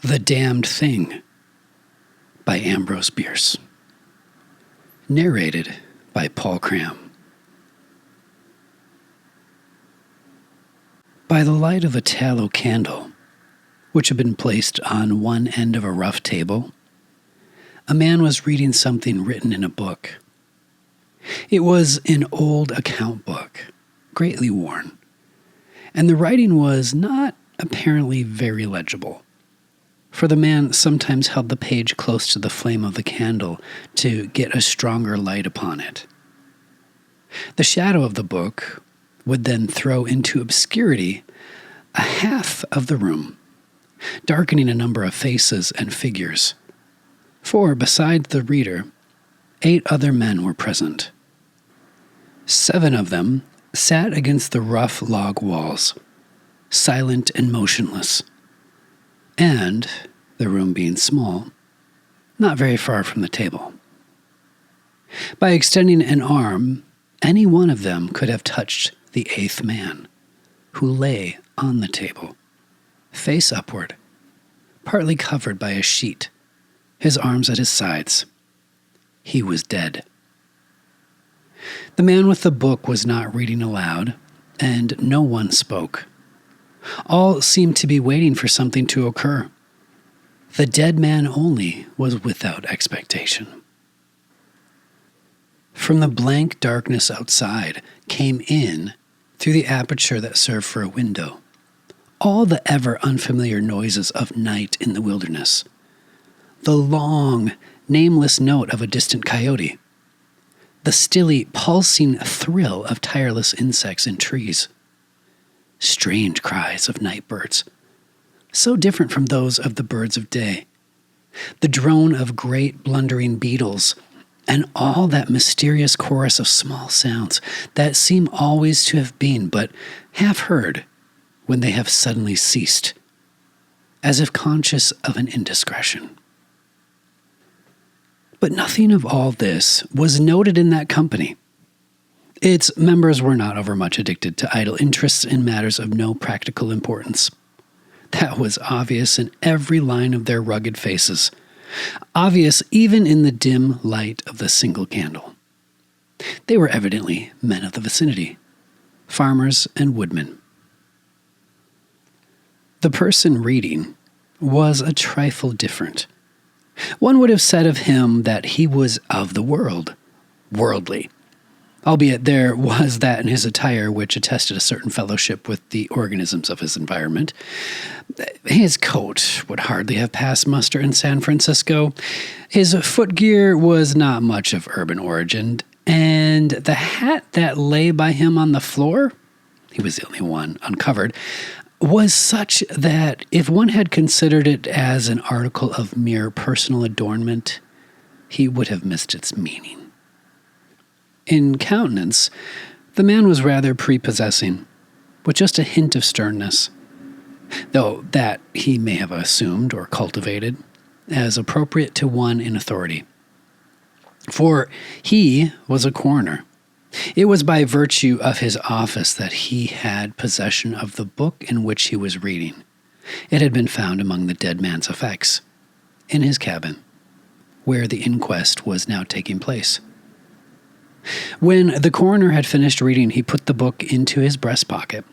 The Damned Thing by Ambrose Bierce. Narrated by Paul Cram. By the light of a tallow candle, which had been placed on one end of a rough table, a man was reading something written in a book. It was an old account book, greatly worn, and the writing was not apparently very legible, for the man sometimes held the page close to the flame of the candle to get a stronger light upon it. The shadow of the book would then throw into obscurity a half of the room, darkening a number of faces and figures. For besides the reader, 8 other men were present. 7 of them sat against the rough log walls, silent and motionless, and, the room being small, not very far from the table. By extending an arm, any one of them could have touched the 8th man, who lay on the table, face upward, partly covered by a sheet, his arms at his sides. He was dead. The man with the book was not reading aloud, and no one spoke. All seemed to be waiting for something to occur. The dead man only was without expectation. From the blank darkness outside came in, through the aperture that served for a window, all the ever unfamiliar noises of night in the wilderness. The long, nameless note of a distant coyote, the stilly, pulsing thrill of tireless insects in trees, strange cries of night birds, so different from those of the birds of day, the drone of great blundering beetles, and all that mysterious chorus of small sounds that seem always to have been but half heard when they have suddenly ceased, as if conscious of an indiscretion. But nothing of all this was noted in that company. Its members were not overmuch addicted to idle interests in matters of no practical importance. That was obvious in every line of their rugged faces, obvious even in the dim light of the single candle. They were evidently men of the vicinity, farmers and woodmen. The person reading was a trifle different. One would have said of him that he was of the world, worldly, albeit there was that in his attire which attested a certain fellowship with the organisms of his environment. His coat would hardly have passed muster in San Francisco. His footgear was not much of urban origin, and the hat that lay by him on the floor, he was the only one uncovered, was such that if one had considered it as an article of mere personal adornment, he would have missed its meaning. In countenance, the man was rather prepossessing, with just a hint of sternness, though that he may have assumed or cultivated as appropriate to one in authority. For he was a coroner. It was by virtue of his office that he had possession of the book in which he was reading. It had been found among the dead man's effects, in his cabin, where the inquest was now taking place. When the coroner had finished reading, he put the book into his breast pocket.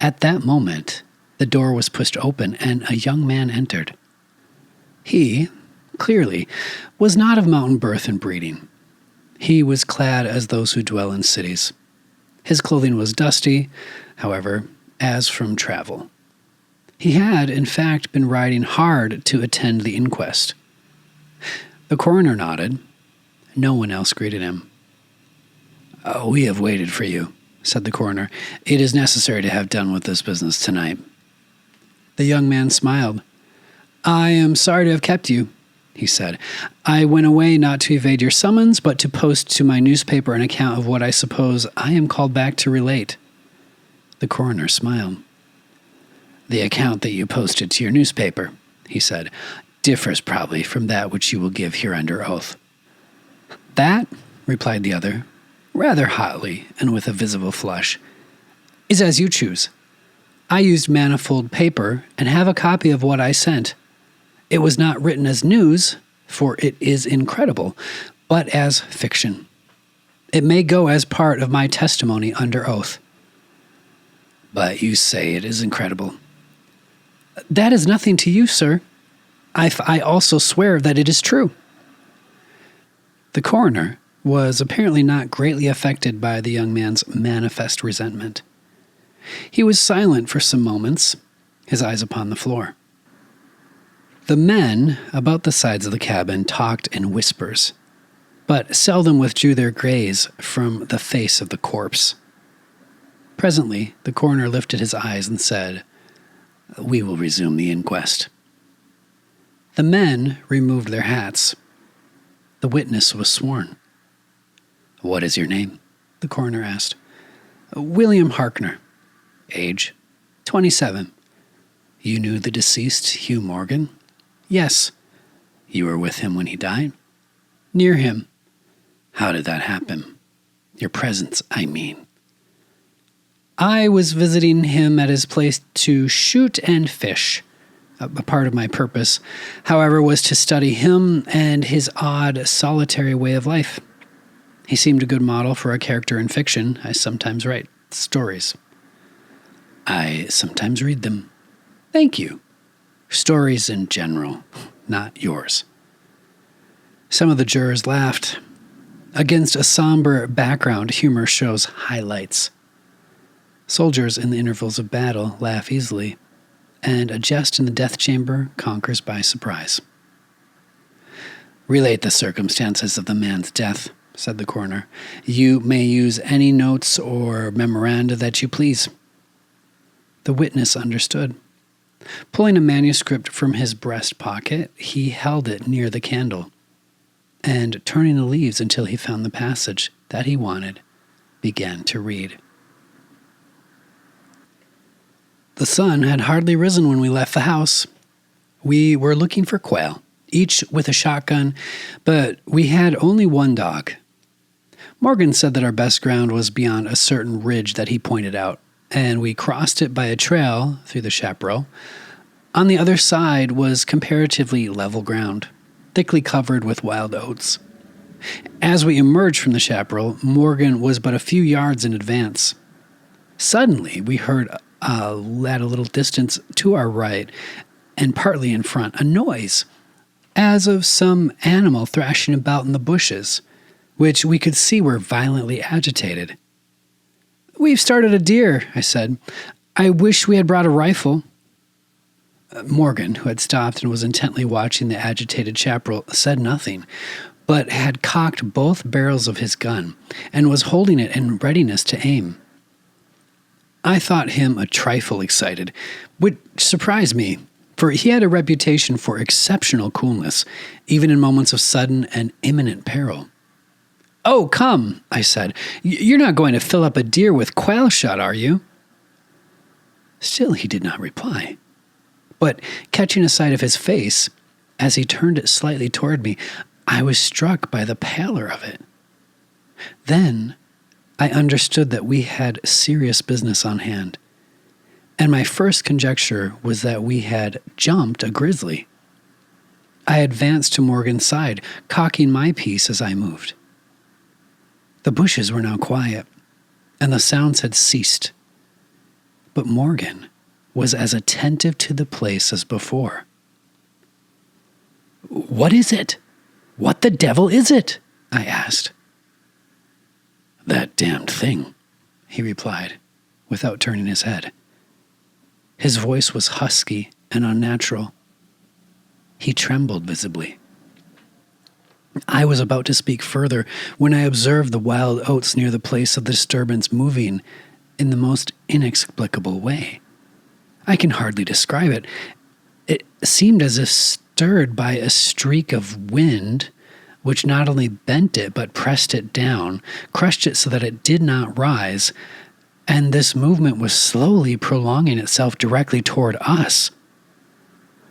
At that moment, the door was pushed open and a young man entered. He, clearly, was not of mountain birth and breeding. He was clad as those who dwell in cities. His clothing was dusty, however, as from travel. He had, in fact, been riding hard to attend the inquest. The coroner nodded. No one else greeted him. "Oh, we have waited for you," said the coroner. "It is necessary to have done with this business tonight." The young man smiled. "I am sorry to have kept you," he said. "I went away not to evade your summons, but to post to my newspaper an account of what I suppose I am called back to relate." The coroner smiled. "The account that you posted to your newspaper," he said, "differs probably from that which you will give here under oath." "That," replied the other, rather hotly and with a visible flush, "is as you choose. I used manifold paper and have a copy of what I sent, It was not written as news, for it is incredible, but as fiction. It may go as part of my testimony under oath. But you say it is incredible. That is nothing to you, sir. I also swear that it is true. The coroner was apparently not greatly affected by the young man's manifest resentment. He was silent for some moments, his eyes upon the floor. The men about the sides of the cabin talked in whispers, but seldom withdrew their gaze from the face of the corpse. Presently, the coroner lifted his eyes and said, "We will resume the inquest." The men removed their hats. The witness was sworn. "What is your name?" the coroner asked. "William Harkner." "Age?" 27. "You knew the deceased, Hugh Morgan?" "Yes." "You were with him when he died?" "Near him." "How did that happen? Your presence, I mean." "I was visiting him at his place to shoot and fish. A part of my purpose, however, was to study him and his odd, solitary way of life. He seemed a good model for a character in fiction. I sometimes write stories." "I sometimes read them." "Thank you." "Stories in general, not yours." Some of the jurors laughed. Against a somber background, humor shows highlights. Soldiers in the intervals of battle laugh easily, and a jest in the death chamber conquers by surprise. "Relate the circumstances of the man's death," said the coroner. "You may use any notes or memoranda that you please." The witness understood. Pulling a manuscript from his breast pocket, he held it near the candle, and turning the leaves until he found the passage that he wanted, began to read. "The sun had hardly risen when we left the house. We were looking for quail, each with a shotgun, but we had only one dog. Morgan said that our best ground was beyond a certain ridge that he pointed out, and we crossed it by a trail through the chaparral. On the other side was comparatively level ground, thickly covered with wild oats. As we emerged from the chaparral, Morgan was but a few yards in advance. Suddenly, we heard at a little distance to our right, and partly in front, a noise, as of some animal thrashing about in the bushes, which we could see were violently agitated. 'We've started a deer,' I said. 'I wish we had brought a rifle.' Morgan, who had stopped and was intently watching the agitated chaparral, said nothing, but had cocked both barrels of his gun, and was holding it in readiness to aim. I thought him a trifle excited, which surprised me, for he had a reputation for exceptional coolness, even in moments of sudden and imminent peril. 'Oh, come,' I said. 'You're not going to fill up a deer with quail shot, are you?' Still he did not reply. But catching a sight of his face, as he turned it slightly toward me, I was struck by the pallor of it. Then I understood that we had serious business on hand, and my first conjecture was that we had jumped a grizzly. I advanced to Morgan's side, cocking my piece as I moved. The bushes were now quiet, and the sounds had ceased. But Morgan was as attentive to the place as before. 'What is it? What the devil is it?' I asked. 'That damned thing,' he replied, without turning his head. His voice was husky and unnatural. He trembled visibly. I was about to speak further when I observed the wild oats near the place of the disturbance moving in the most inexplicable way. I can hardly describe it. It seemed as if stirred by a streak of wind, which not only bent it but pressed it down, crushed it so that it did not rise, and this movement was slowly prolonging itself directly toward us.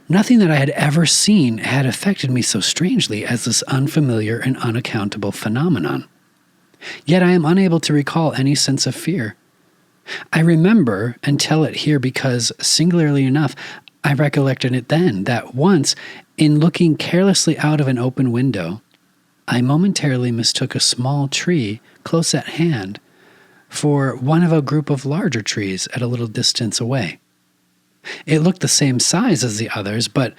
Nothing that I had ever seen had affected me so strangely as this unfamiliar and unaccountable phenomenon. Yet I am unable to recall any sense of fear. I remember and tell it here because, singularly enough, I recollected it then that once, in looking carelessly out of an open window, I momentarily mistook a small tree close at hand for one of a group of larger trees at a little distance away. It looked the same size as the others, but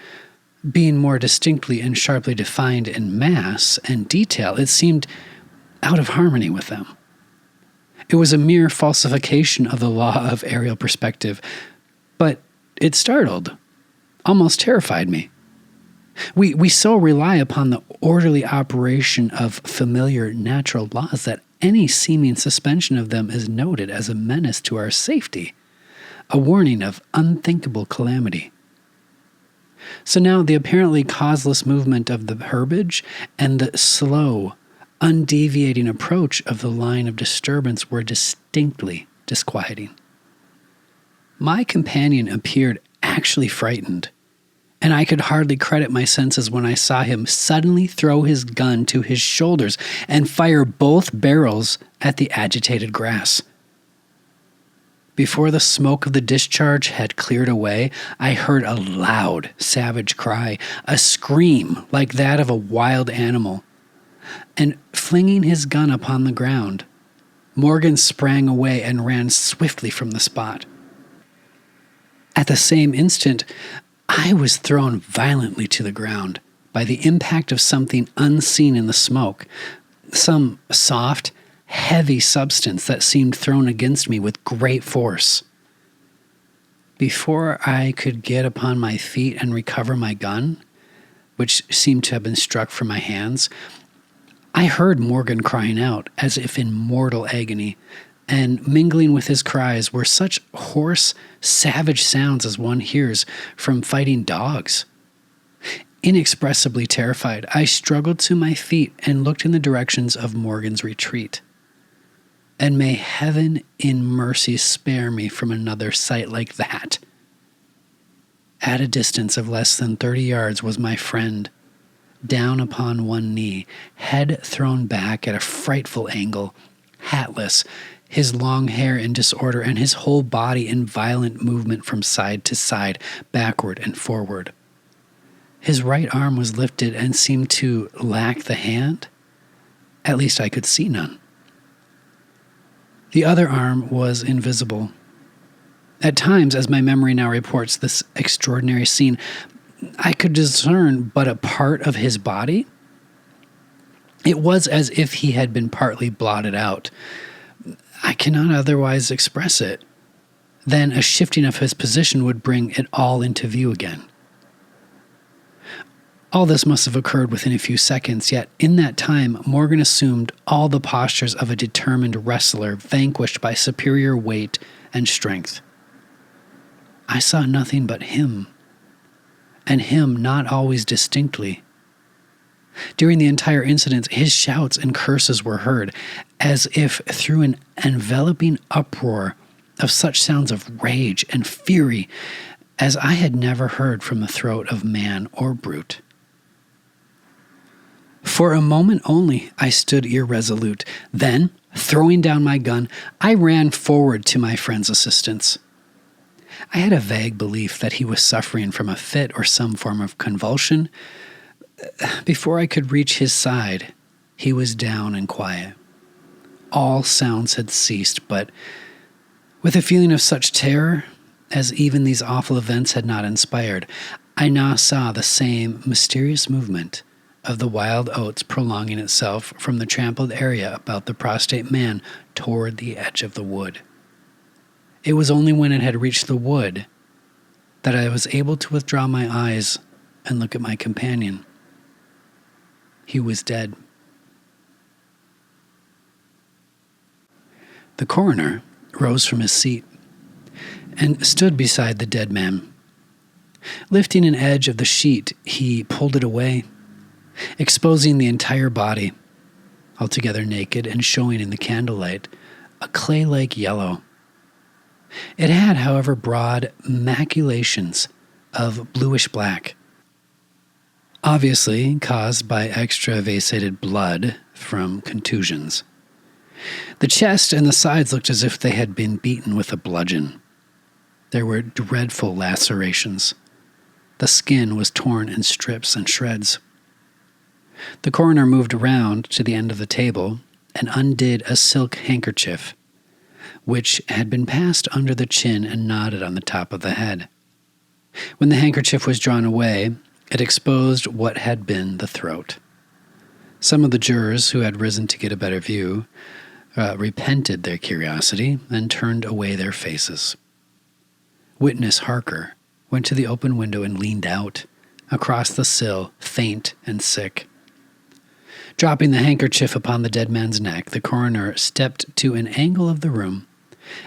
being more distinctly and sharply defined in mass and detail, it seemed out of harmony with them. It was a mere falsification of the law of aerial perspective, but it startled, almost terrified me. We so rely upon the orderly operation of familiar natural laws that any seeming suspension of them is noted as a menace to our safety, a warning of unthinkable calamity. So now the apparently causeless movement of the herbage and the slow, undeviating approach of the line of disturbance were distinctly disquieting. My companion appeared actually frightened, and I could hardly credit my senses when I saw him suddenly throw his gun to his shoulders and fire both barrels at the agitated grass. Before the smoke of the discharge had cleared away, I heard a loud, savage cry, a scream like that of a wild animal, and flinging his gun upon the ground, Morgan sprang away and ran swiftly from the spot. At the same instant, I was thrown violently to the ground by the impact of something unseen in the smoke, some soft, heavy substance that seemed thrown against me with great force. Before I could get upon my feet and recover my gun, which seemed to have been struck from my hands, I heard Morgan crying out as if in mortal agony, and mingling with his cries were such hoarse, savage sounds as one hears from fighting dogs. Inexpressibly terrified, I struggled to my feet and looked in the directions of Morgan's retreat. And may heaven in mercy spare me from another sight like that. At a distance of less than 30 yards was my friend, down upon one knee, head thrown back at a frightful angle, hatless, his long hair in disorder, and his whole body in violent movement from side to side, backward and forward. His right arm was lifted and seemed to lack the hand. At least I could see none. The other arm was invisible. At times, as my memory now reports this extraordinary scene, I could discern but a part of his body. It was as if he had been partly blotted out. I cannot otherwise express it. Then a shifting of his position would bring it all into view again. All this must have occurred within a few seconds, yet in that time Morgan assumed all the postures of a determined wrestler vanquished by superior weight and strength. I saw nothing but him, and him not always distinctly. During the entire incident, his shouts and curses were heard, as if through an enveloping uproar of such sounds of rage and fury as I had never heard from the throat of man or brute. For a moment only, I stood irresolute. Then, throwing down my gun, I ran forward to my friend's assistance. I had a vague belief that he was suffering from a fit or some form of convulsion. Before I could reach his side, he was down and quiet. All sounds had ceased, but with a feeling of such terror as even these awful events had not inspired, I now saw the same mysterious movement of the wild oats prolonging itself from the trampled area about the prostrate man toward the edge of the wood. It was only when it had reached the wood that I was able to withdraw my eyes and look at my companion. He was dead. The coroner rose from his seat and stood beside the dead man. Lifting an edge of the sheet, he pulled it away, exposing the entire body, altogether naked and showing in the candlelight a clay-like yellow. It had, however, broad maculations of bluish-black, obviously caused by extravasated blood from contusions. The chest and the sides looked as if they had been beaten with a bludgeon. There were dreadful lacerations, The skin was torn in strips and shreds. The coroner moved around to the end of the table and undid a silk handkerchief, which had been passed under the chin and knotted on the top of the head. When the handkerchief was drawn away, it exposed what had been the throat. Some of the jurors who had risen to get a better view repented their curiosity and turned away their faces. Witness Harker went to the open window and leaned out across the sill, faint and sick. Dropping the handkerchief upon the dead man's neck, the coroner stepped to an angle of the room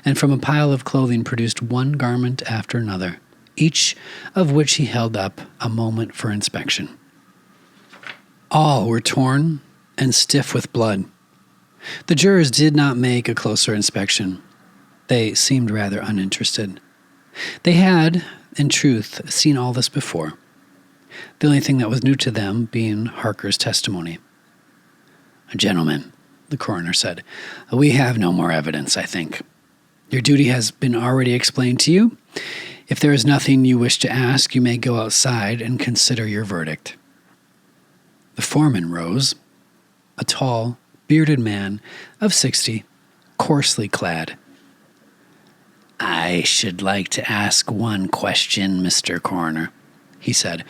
and from a pile of clothing produced one garment after another, each of which he held up a moment for inspection. All were torn and stiff with blood. The jurors did not make a closer inspection. They seemed rather uninterested. They had, in truth, seen all this before, the only thing that was new to them being Harker's testimony. "Gentlemen," the coroner said, "we have no more evidence, I think. Your duty has been already explained to you. If there is nothing you wish to ask, you may go outside and consider your verdict." The foreman rose, a tall, bearded man of 60, coarsely clad. "I should like to ask one question, Mr. Coroner," he said.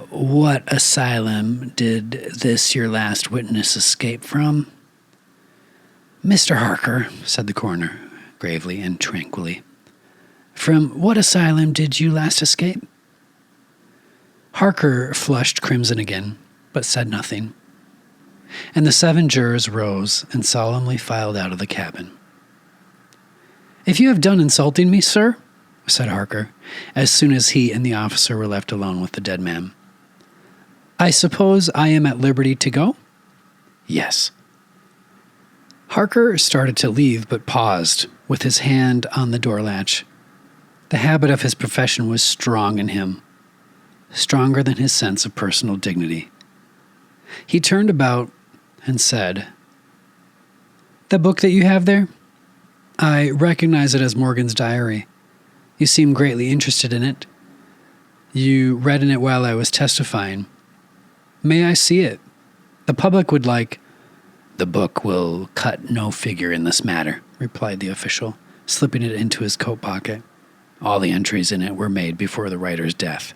"What asylum did this your last witness escape from?" "Mr. Harker," said the coroner, gravely and tranquilly, "from what asylum did you last escape?" Harker flushed crimson again, but said nothing. And the 7 jurors rose and solemnly filed out of the cabin. "If you have done insulting me, sir," said Harker, as soon as he and the officer were left alone with the dead man, "I suppose I am at liberty to go?" "Yes." Harker started to leave, but paused, with his hand on the door latch. The habit of his profession was strong in him, stronger than his sense of personal dignity. He turned about and said, "The book that you have there? I recognize it as Morgan's diary. You seem greatly interested in it. You read in it while I was testifying. May I see it? The public would like—" "The book will cut no figure in this matter," replied the official, slipping it into his coat pocket. "All the entries in it were made before the writer's death."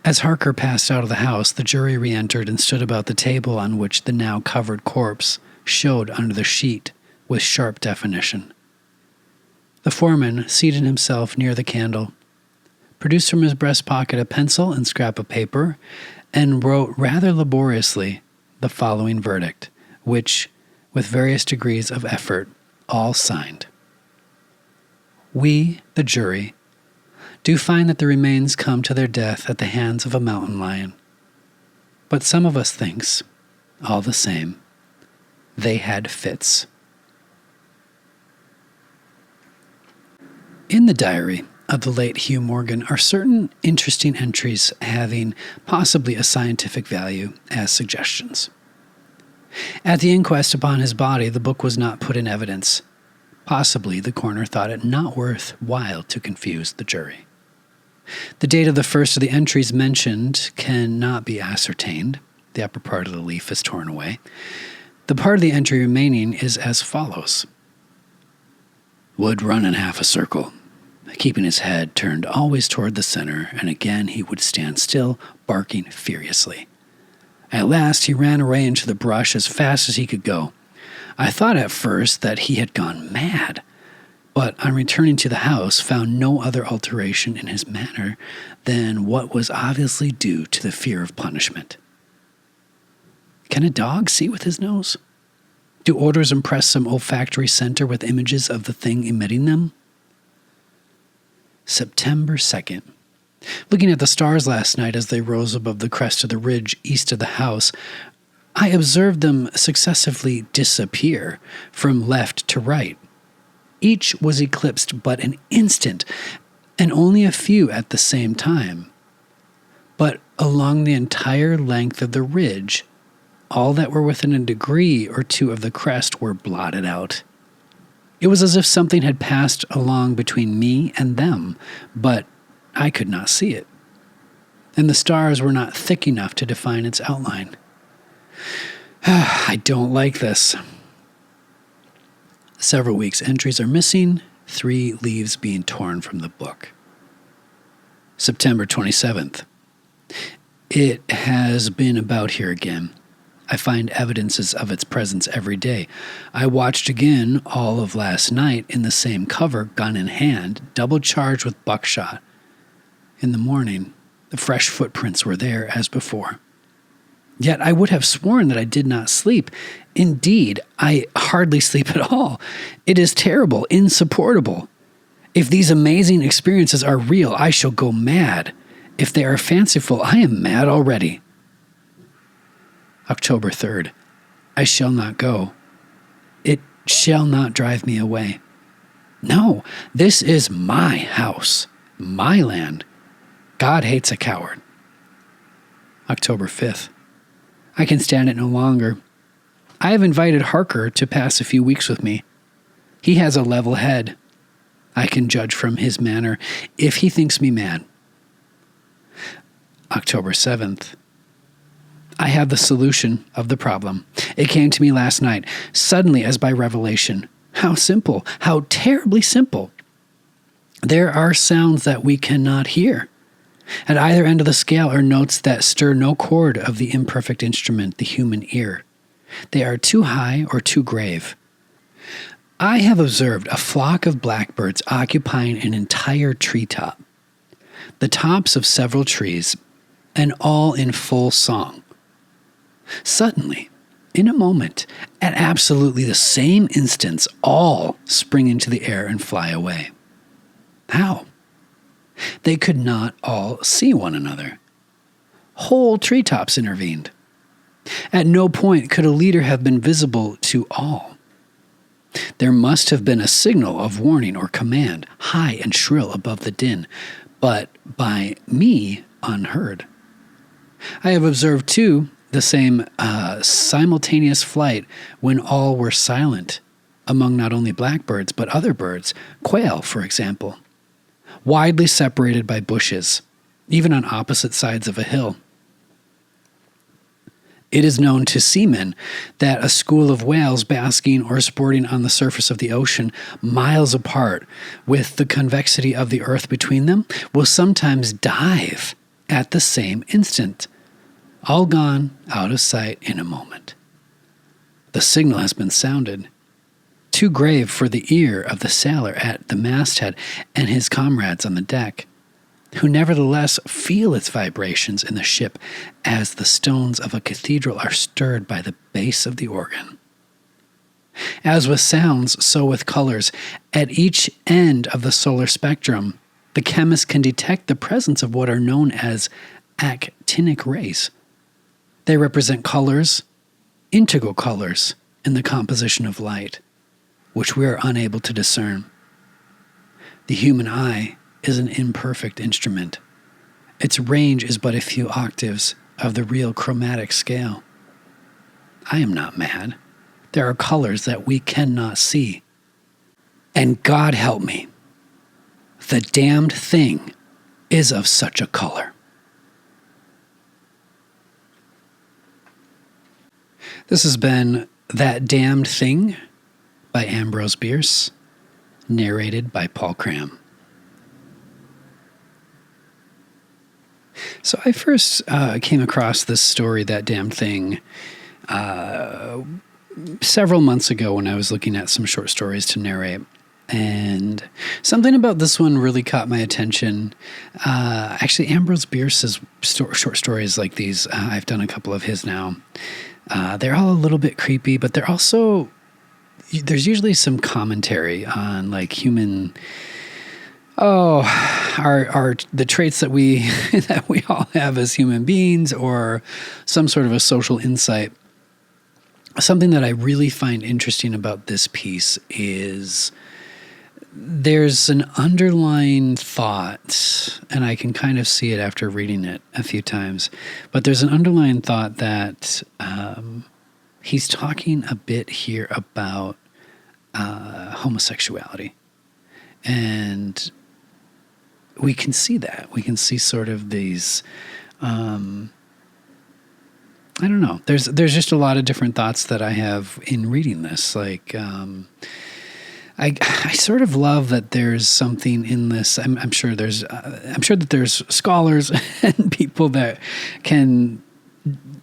As Harker passed out of the house, the jury re-entered and stood about the table on which the now covered corpse showed under the sheet with sharp definition. The foreman seated himself near the candle, produced from his breast pocket a pencil and scrap of paper, and wrote rather laboriously the following verdict, which, with various degrees of effort, all signed. "We, the jury, do find that the remains come to their death at the hands of a mountain lion. But some of us thinks, all the same, they had fits." In the diary of the late Hugh Morgan are certain interesting entries having possibly a scientific value as suggestions. At the inquest upon his body, the book was not put in evidence. Possibly the coroner thought it not worth while to confuse the jury. The date of the first of the entries mentioned cannot be ascertained. The upper part of the leaf is torn away. The part of the entry remaining is as follows. "Would run in half a circle, keeping his head turned always toward the center, and again he would stand still, barking furiously. At last he ran away into the brush as fast as he could go. I thought at first that he had gone mad, but on returning to the house found no other alteration in his manner than what was obviously due to the fear of punishment." Can a dog see with his nose? Do odors impress some olfactory center with images of the thing emitting them? September 2nd. Looking at the stars last night as they rose above the crest of the ridge east of the house, I observed them successively disappear from left to right. Each was eclipsed but an instant, and only a few at the same time. But along the entire length of the ridge, all that were within a degree or two of the crest were blotted out. It was as if something had passed along between me and them, but I could not see it. and the stars were not thick enough to define its outline. I don't like this. Several weeks' entries are missing, 3 leaves being torn from the book. September 27th. It has been about here again. I find evidences of its presence every day. I watched again all of last night in the same cover, gun in hand, double charged with buckshot. In the morning, the fresh footprints were there as before. Yet I would have sworn that I did not sleep. Indeed, I hardly sleep at all. It is terrible, insupportable. If these amazing experiences are real, I shall go mad. If they are fanciful, I am mad already. October 3rd. I shall not go. It shall not drive me away. No, this is my house, my land. God hates a coward. October 5th. I can stand it no longer. I have invited Harker to pass a few weeks with me. He has a level head. I can judge from his manner if he thinks me mad. October 7th. I have the solution of the problem. It came to me last night, suddenly as by revelation. How simple, how terribly simple. There are sounds that we cannot hear. At either end of the scale are notes that stir no chord of the imperfect instrument, the human ear. They are too high or too grave. I have observed a flock of blackbirds occupying an entire treetop, the tops of several trees, and all in full song. Suddenly, in a moment, at absolutely the same instance, all spring into the air and fly away. How? They could not all see one another. Whole treetops intervened. At no point could a leader have been visible to all. There must have been a signal of warning or command, high and shrill above the din, but by me unheard. I have observed, too, the same simultaneous flight when all were silent, among not only blackbirds but other birds, quail, for example, widely separated by bushes, even on opposite sides of a hill. It is known to seamen that a school of whales basking or sporting on the surface of the ocean, miles apart, with the convexity of the earth between them, will sometimes dive at the same instant, all gone out of sight in a moment. The signal has been sounded, too grave for the ear of the sailor at the masthead and his comrades on the deck, who nevertheless feel its vibrations in the ship as the stones of a cathedral are stirred by the bass of the organ. As with sounds, so with colors. At each end of the solar spectrum, the chemist can detect the presence of what are known as actinic rays. They represent colors, integral colors, in the composition of light, which we are unable to discern. The human eye is an imperfect instrument. Its range is but a few octaves of the real chromatic scale. I am not mad. There are colors that we cannot see. And God help me, the damned thing is of such a color. This has been That Damned Thing by Ambrose Bierce, narrated by Paul Cram. So I first came across this story, That Damned Thing, several months ago when I was looking at some short stories to narrate. And something about this one really caught my attention. Actually, Ambrose Bierce's short stories like these, I've done a couple of his now. They're all a little bit creepy, but they're also, there's usually some commentary on like human, the traits that we that we all have as human beings, or some sort of a social insight. Something that I really find interesting about this piece is there's an underlying thought, and I can kind of see it after reading it a few times, but there's an underlying thought that he's talking a bit here about homosexuality. And we can see that. We can see sort of these I don't know. There's just a lot of different thoughts that I have in reading this. Like, I sort of love that there's something in this. I'm sure that there's scholars and people that can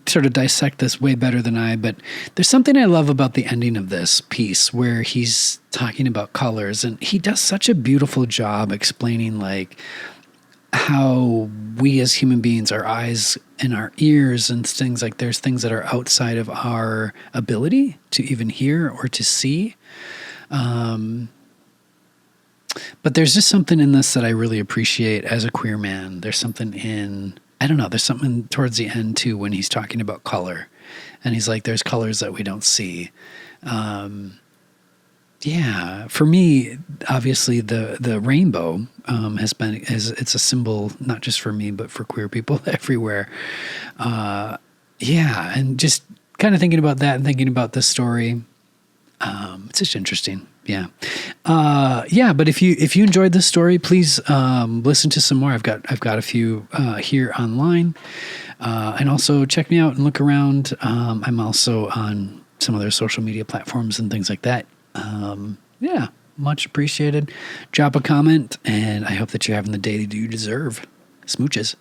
sort of dissect this way better than I, but there's something I love about the ending of this piece where he's talking about colors, and he does such a beautiful job explaining like how we as human beings, our eyes and our ears and things like there's things that are outside of our ability to even hear or to see. But there's just something in this that I really appreciate as a queer man. There's something there's something towards the end too when he's talking about color. And he's like, there's colors that we don't see. For me, obviously the rainbow it's a symbol not just for me, but for queer people everywhere. And just kind of thinking about that and thinking about this story. It's just interesting. Yeah. But if you enjoyed this story, please listen to some more. I've got a few here online. And also check me out and look around. I'm also on some other social media platforms and things like that. Much appreciated. Drop a comment, and I hope that you're having the day that you deserve. Smooches.